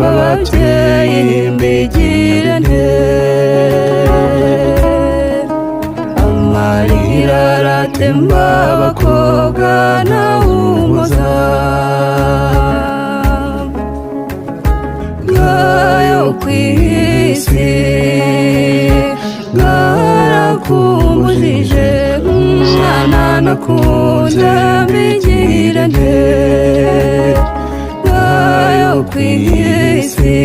ababyeyi mbigirane amarira aratemba abakobwa ntawumuza ngayo kw'isi ngarakumbujije umwana nakunze mbigirane ngayo kw'isi